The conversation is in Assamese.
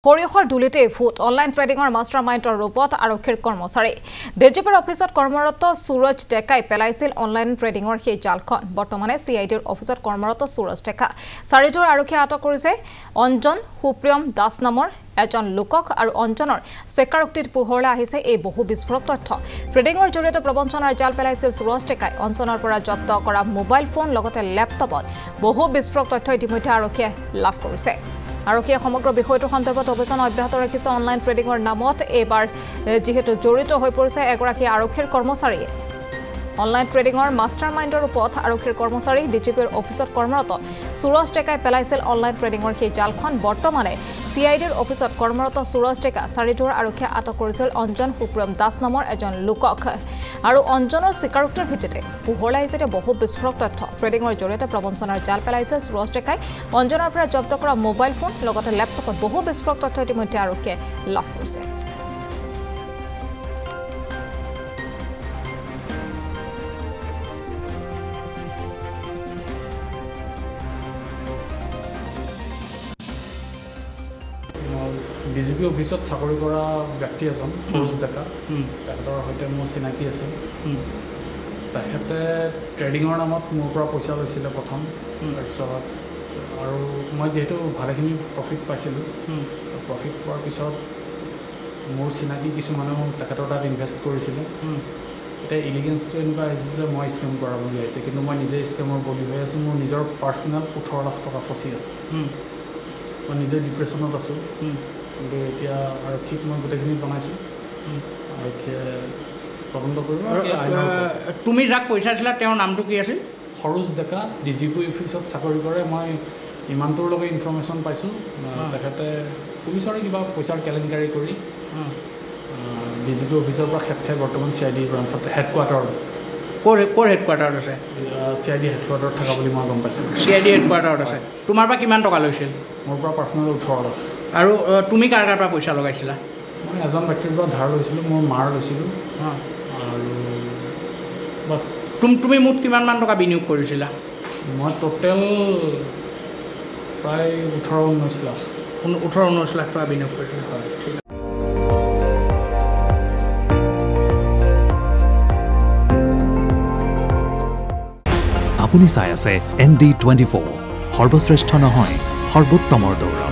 সৰিয়হৰ দুলিতে ফুট অনলাইন ট্ৰেডিংৰ মাষ্টাৰমাইণ্ডৰ ৰূপত আৰক্ষীৰ কৰ্মচাৰী ডিজিপিৰ অফিচত কৰ্মৰত সুৰজ ডেকাই পেলাইছিল অনলাইন ট্ৰেডিংৰ সেই জালখন বৰ্তমানে সিআইডিৰ অফিচত কৰ্মৰত সুৰজ ডেকা চাৰিজন আৰক্ষীয়ে আটক কৰিছে অঞ্জন সুপ্ৰিয়ম দাস নামৰ এজন লোকক আৰু অঞ্জনৰ স্বীকাৰোক্তিত পোহৰলৈ আহিছে এই বহু বিস্ফোৰক তথ্য ট্ৰেডিংৰ জৰিয়তে প্ৰবঞ্চনাৰ জাল পেলাইছিল সুৰজ ডেকাই অঞ্জনৰ পৰা জব্দ কৰা মোবাইল ফোন লগতে লেপটপত বহু বিস্ফোৰক তথ্য ইতিমধ্যে আৰক্ষীয়ে লাভ কৰিছে আৰক্ষীয়ে সমগ্ৰ বিষয়টোৰ সন্দৰ্ভত অভিযান অব্যাহত ৰাখিছে অনলাইন ট্ৰেডিংৰ নামত এবাৰ যেহেতু জড়িত হৈ পৰিছে এগৰাকী আৰক্ষীৰ কৰ্মচাৰী অনলাইন ট্ৰেডিংৰ মাষ্টাৰমাইণ্ডৰ ৰূপত আৰক্ষীৰ কৰ্মচাৰী ডিজিপিৰ অফিচত কৰ্মৰত সুৰজ ডেকাই পেলাইছিল অনলাইন ট্ৰেডিংৰ সেই জালখন বৰ্তমানে সিআইডিৰ অফিচত কৰ্মৰত সুৰজ ডেকা চাৰিজন আৰক্ষীয়ে আটক কৰিছিল অঞ্জন সুপ্ৰিয়ম দাস নামৰ এজন লোকক আৰু অঞ্জনৰ স্বীকাৰোক্তিৰ ভিত্তিতে পোহৰলৈ আহিছে বহু বিস্ফোৰক তথ্য ট্ৰেডিংৰ জৰিয়তে প্ৰবঞ্চনাৰ জাল পেলাইছে সুৰজ ডেকাই অঞ্জনৰ পৰা জব্দ কৰা মোবাইল ফোন লগতে লেপটপত বহু বিস্ফোৰক তথ্য ইতিমধ্যে আৰক্ষীয়ে লাভ কৰিছে ডিজিপি অফিচত চাকৰি কৰা ব্যক্তি এজন সুৰজ ডেকা তেখেতৰ সৈতে মোৰ চিনাকি আছে তেখেতে ট্ৰেডিঙৰ নামত মোৰ পৰা পইচা লৈছিলে প্ৰথম তাৰপিছত আৰু মই যিহেতু ভালেখিনি প্ৰফিট পাইছিলোঁ প্ৰফিট পোৱাৰ পিছত মোৰ চিনাকি কিছুমানেও তেখেতৰ তাত ইনভেষ্ট কৰিছিলে এতিয়া ইলিগেন্সটো এনেকুৱা আহিছে যে মই স্কেম কৰা বুলি আহিছে কিন্তু মই নিজে স্কেমৰ বলি হৈ আছোঁ মোৰ নিজৰ পাৰ্চনেল 18 লাখ টকা ফচি আছে মই নিজে ডিপ্ৰেশ্যনত আছোঁ কিন্তু এতিয়া আৰক্ষীক মই গোটেইখিনি জনাইছোঁ আৰক্ষীয়ে তদন্ত কৰিব তুমি যাক পইচা দিলা তেওঁৰ নামটো কি আছিল সৰোজ ডেকা ডিজিপি অফিচত চাকৰি কৰে মই ইমানটোৰ লগে ইনফৰ্মেশ্যন পাইছোঁ তেখেতে পুলিচৰে কিবা পইচাৰ কেলেংকাৰী কৰি ডিজিপি অফিচৰ পৰা খেপ বৰ্তমান CID ব্ৰাঞ্চত হেডকোৱাৰ্টাৰত আছে ক'ৰ হেডকোৱাৰ্টাৰত আছে CID হেডকোৱাৰ্টাৰত থকা বুলি মই গম পাইছোঁ CID হেডকোৱাৰ্টাৰত আছে তোমাৰ পৰা কিমান টকা লৈছিল মোৰ পৰা পাৰ্চনেল 18 লাখ আৰু তুমি কাৰ পৰা পইচা লগাইছিলা মই এজন ব্যক্তিৰ পৰা ধাৰ লৈছিলোঁ মোৰ মাৰ লৈছিলোঁ আৰু বাছ তুমি মুঠ কিমানমান টকা বিনিয়োগ কৰিছিলা মই টোটেল প্ৰায় 18-19 লাখ 18-19 লাখ টকা বিনিয়োগ কৰিছিলোঁ হয় ঠিক আছে আপুনি চাই আছে ND24 সৰ্বশ্ৰেষ্ঠ নহয় সৰ্বোত্তমৰ দৌৰ